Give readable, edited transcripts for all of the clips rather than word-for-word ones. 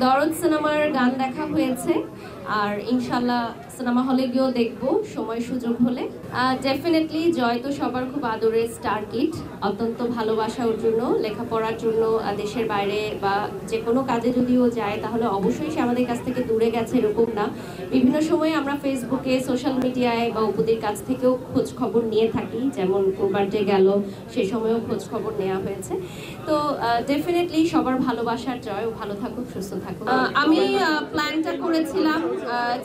দরদ সিনেমার গান দেখা হয়েছে আর ইনশাল্লাহ সিনেমা হলে গিয়েও দেখবো সময় সুযোগ হলে। ডেফিনেটলি জয় তো সবার খুব আদরের স্টার কিড, অত্যন্ত ভালোবাসা ওর জন্য, লেখাপড়ার জন্য দেশের বাইরে বা যে কোনো কাজে যদিও যায় তাহলে অবশ্যই সে আমাদের কাছ থেকে দূরে গেছে এরকম না। বিভিন্ন সময়ে আমরা ফেসবুকে সোশ্যাল মিডিয়ায় বা উপদের কাছ থেকেও খোঁজ খবর নিয়ে থাকি, যেমন কোরবানডে গেল সে সময়ও খোঁজ খবর নেওয়া হয়েছে। তো ডেফিনেটলি সবার ভালোবাসার জয়, ও ভালো থাকুক সুস্থ থাকুক। আমি প্ল্যানটা করেছিলাম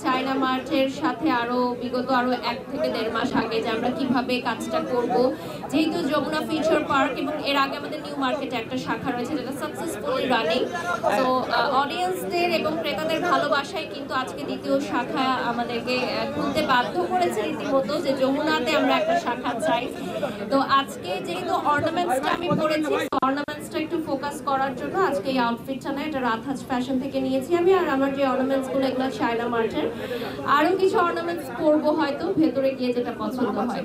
চায়না মার্টের সাথে বিগত আরো 1 থেকে 1.5 মাস আগে যে আমরা কিভাবে কাজটা করব, যেহেতু যমুনা ফিউচার পার্ক এবং এর আগে আমাদের নিউ মার্কেটে একটা শাখা রয়েছে যেটা সাকসেসফুলি রানিং। তো অডিয়েন্সদের এবং ক্রেতাদের ভালোবাসায় কিন্তু আজকে দ্বিতীয় শাখা আমাদেরকে খুলতে বাধ্য করেছে রীতিমতো, যে যমুনাতে আমরা একটা শাখা চাই। তো আজকে যেহেতু অর্নামেন্টসটা আমি পরেছি, অর্নামেন্টসটা একটু ফোকাস করার জন্য আজকে এই আউটফিটটা না, এটা রাতহাজ ফ্যাশন থেকে নিয়েছি আমি। আর আমার যে অর্নামেন্টসগুলো এগুলো চায়না মার্টের। আরো কিছু অর্নামেন্টস পরবো হয়তো ভেতরে গিয়ে, যেটা পছন্দ হয়।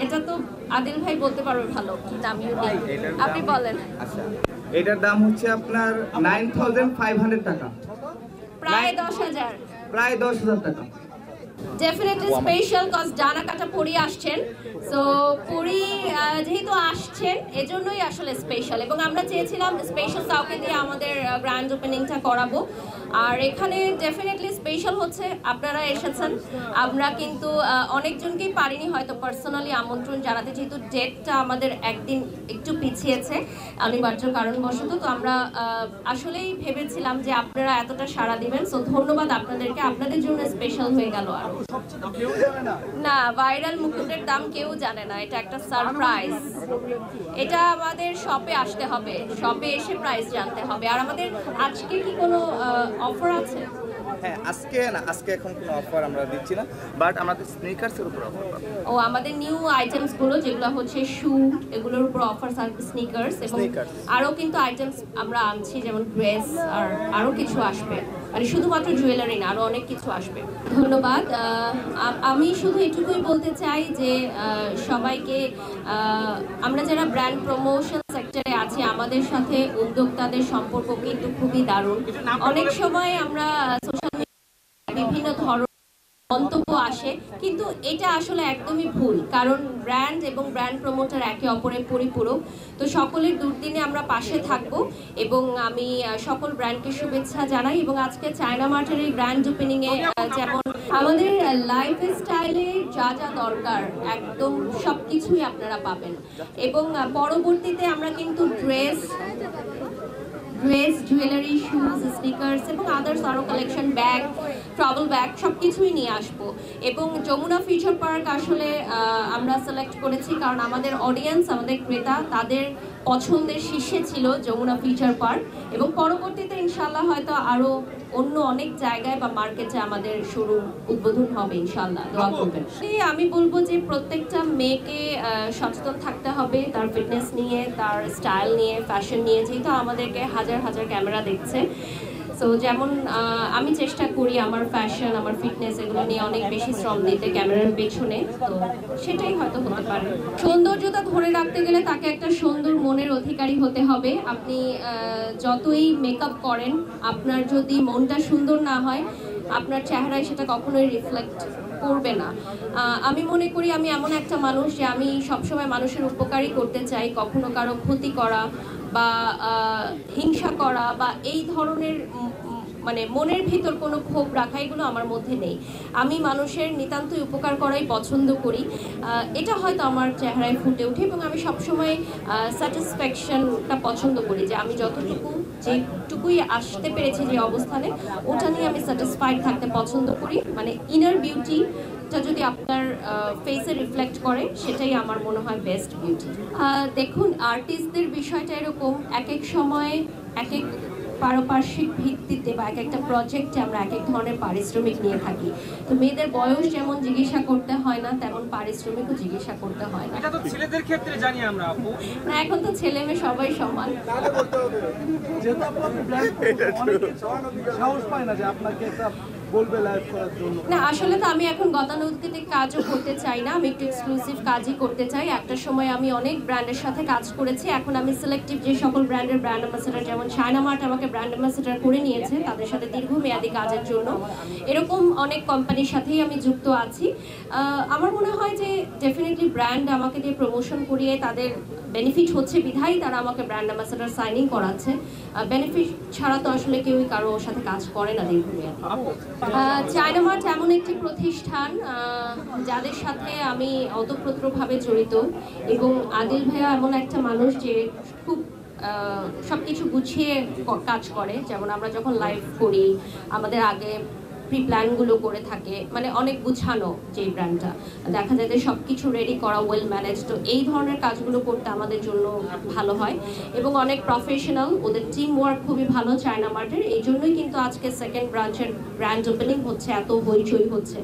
এটা তো আদিল ভাই বলতে পারবে ভালো কি দাম, আপনি বলেন। আচ্ছা, এটার দাম হচ্ছে আপনার 9500 টাকা, প্রায় 10,000, প্রায় 10,000 টাকা। ডেফিনেটলি স্পেশাল কজ ডানা কাটা পরি আসছেন। সো পরি যেহেতু আসছেন এজন্যই আসলে স্পেশাল, এবং আমরা চেয়েছিলাম স্পেশাল কাউকে দিয়ে আমাদের গ্র্যান্ড ওপেনিংটা করাবো। আর এখানে ডেফিনেটলি স্পেশাল হচ্ছে আপনারা এসেছেন। আমরা কিন্তু অনেকজনকেই পারিনি হয়তো পার্সোনালি আমন্ত্রণ জানাতে, যেহেতু ডেটটা আমাদের একদিন একটু পিছিয়েছে অনিবার্য কারণবশত। তো আমরা আসলেই ভেবেছিলাম যে আপনারা এতটা সাড়া দিবেন। সো ধন্যবাদ আপনাদেরকে, আপনাদের জন্য স্পেশাল হয়ে গেল। আর না, ভাইরাল মুকুটের দাম কেউ জানে না, এটা একটা সারপ্রাইজ। এটা আমাদের শপে আসতে হবে, শপে এসে প্রাইস জানতে হবে। আর আমাদের আজকে কি কোনো অফার আছে? হ্যাঁ, আজকে এখন কোনো অফার আমরা দিচ্ছি না, বাট আমাদের স্নিকার্সের উপর অফার পাবেন। ও, আমাদের নিউ আইটেমস গুলো যেগুলো হচ্ছে শু, এগুলোর উপর অফার থাকবে, স্নিকার্স এবং আরো কিন্তু আইটেমস আমরা আনছি, যেমন ড্রেস আর আরো কিছু আসবে। মানে শুধুমাত্র জুয়েলারি না, আরো অনেক কিছু আসবে। ধন্যবাদ। আমি শুধু এটুকুই বলতে চাই যে সবাইকে, আমরা যারা ব্র্যান্ড প্রমোশন সেক্টরে আছি আমাদের সাথে উদ্যোক্তাদের সম্পর্ক কিন্তু খুবই দারুণ। অনেক সময় আমরা সোশ্যাল মিডিয়ায় বিভিন্ন ধরনের মন্তব্য আসে, কিন্তু এটা আসলে একদমই ভুল, কারণ ব্র্যান্ড এবং ব্র্যান্ড প্রমোটার একে অপরের পরিপূরক। তো সকলের দুর্দিনে আমরা পাশে থাকব, এবং আমি সকল ব্র্যান্ডকে শুভেচ্ছা জানাই। এবং আজকে চায়না মার্টের এই গ্র্যান্ড ওপেনিং এ যেমন আমাদের লাইফ স্টাইলে যা যা দরকার একদম সবকিছুই আপনারা পাবেন। এবং পরবর্তীতে আমরা কিন্তু ড্রেস, জুয়েলারি, শুজ, স্নিকার্স এবং আদার্স আরও কালেকশন, ব্যাগ, ট্রাভেল ব্যাগ সব কিছুই নিয়ে আসবো। এবং যমুনা ফিউচার পার্ক আসলে আমরা সিলেক্ট করেছি কারণ আমাদের অডিয়েন্স, আমাদের ক্রেতা, তাদের পছন্দের শীর্ষে ছিল যমুনা ফিউচার পার্ক। এবং পরবর্তীতে ইনশাল্লাহ হয়তো আরও অন্য অনেক জায়গায় বা মার্কেটে আমাদের শোরুম উদ্বোধন হবে ইনশাল্লাহ, দোয়া করবেন। আমি বলবো যে প্রত্যেকটা মেয়েকে সচেতন থাকতে হবে তার ফিটনেস নিয়ে, তার স্টাইল নিয়ে, ফ্যাশন নিয়ে, যেহেতু আমাদেরকে হাজার হাজার ক্যামেরা দেখছে। সো যেমন আমি চেষ্টা করি আমার ফ্যাশন, আমার ফিটনেস এগুলো নিয়ে অনেক বেশি শ্রম দিতে ক্যামেরার পেছনে, তো সেটাই হয়তো হতে পারে। সৌন্দর্যতা ধরে রাখতে গেলে তাকে একটা সুন্দর মনের অধিকারী হতে হবে। আপনি যতই মেকআপ করেন, আপনার যদি মনটা সুন্দর না হয় আপনার চেহারায় সেটা কখনোই রিফ্লেক্ট করবে না। আমি মনে করি আমি এমন একটা মানুষ যে আমি সবসময় মানুষের উপকারই করতে চাই, কখনো কারো ক্ষতি করা বা হিংসা করা বা এই ধরনের মানে মনের ভিতর কোনো ক্ষোভ রাখা, এগুলো আমার মধ্যে নেই। আমি মানুষের নিতান্তই উপকার করাই পছন্দ করি। এটা হয়তো আমার চেহারায় ফুটে ওঠে, এবং আমি সবসময় স্যাটিসফ্যাকশনটা পছন্দ করি, যে আমি যেটুকুই আসতে পেরেছি যে অবস্থানে, ওটা নিয়ে আমি স্যাটিসফাইড থাকতে পছন্দ করি। মানে ইনার বিউটি যদি আপনার ফেসে রিফ্লেক্ট করে, সেটাই আমার মনে হয় বেস্ট বিউটি। দেখুন, আর্টিস্টদের বিষয়টা এরকম, এক এক সময় এক এক পারিপার্শ্বিক ভিত্তিতে বা এক একটা প্রজেক্টে আমরা এক এক ধরনের পারিশ্রমিক নিয়ে থাকি। তো মেয়েদের বয়স যেমন জিজ্ঞাসা করতে হয় না, তেমন পারিশ্রমিকও জিজ্ঞাসা করতে হয় না। এটা তো ছেলেদের ক্ষেত্রে জানি আমরা আপু। না, এখন তো ছেলে মেয়ে সবাই সমান। যেহেতু আপনি সাহস পায় না যে আপনাকে একটা বলবে লাইভ করার জন্য? না, আসলে তো আমি এখন গতানুগতিক কাজও করতে চাই না, আমি একটু এক্সক্লুসিভ কাজই করতে চাই। একটা সময় আমি অনেক ব্র্যান্ডের সাথে কাজ করেছি, এখন আমি সিলেক্টিভ যে সকল ব্র্যান্ডের ব্র্যান্ড অ্যাম্বাসেডার, যেমন চায়না মার্ট আমাকে ব্র্যান্ড অ্যাম্বাসেডার করে নিয়েছে তাদের সাথে দীর্ঘমেয়াদী কাজের জন্য, এরকম অনেক কোম্পানির সাথেই আমি যুক্ত আছি। আমার মনে হয় যে ডেফিনেটলি ব্র্যান্ড আমাকে দিয়ে প্রমোশন করিয়ে তাদের বেনিফিট হচ্ছে বিধাই তারা আমাকে ব্র্যান্ড অ্যাম্বাসেডার সাইনিং করাচ্ছে। বেনিফিট ছাড়া তো আসলে কেউই কারো সাথে কাজ করে না দীর্ঘমেয়াদী। চায়না মার্ট এমন একটি প্রতিষ্ঠান যাদের সাথে আমি ওতপ্রোতভাবে জড়িত, এবং আদিল ভাইয়া এমন একটা মানুষ যে খুব সবকিছু গুছিয়ে কাজ করে। যেমন আমরা যখন লাইভ করি আমাদের আগে প্রি প্ল্যানগুলো করে থাকে, মানে অনেক গুছানো যে ব্র্যান্ডটা, দেখা যায় যে সব কিছু রেডি করা, ওয়েল ম্যানেজ। তো এই ধরনের কাজগুলো করতে আমাদের জন্য ভালো হয় এবং অনেক প্রফেশনাল, ওদের টিম ওয়ার্ক খুবই ভালো চায়না মার্টের। এই জন্যই কিন্তু আজকে সেকেন্ড ব্রাঞ্চের গ্র্যান্ড ওপেনিং হচ্ছে, এত হইচই হচ্ছে।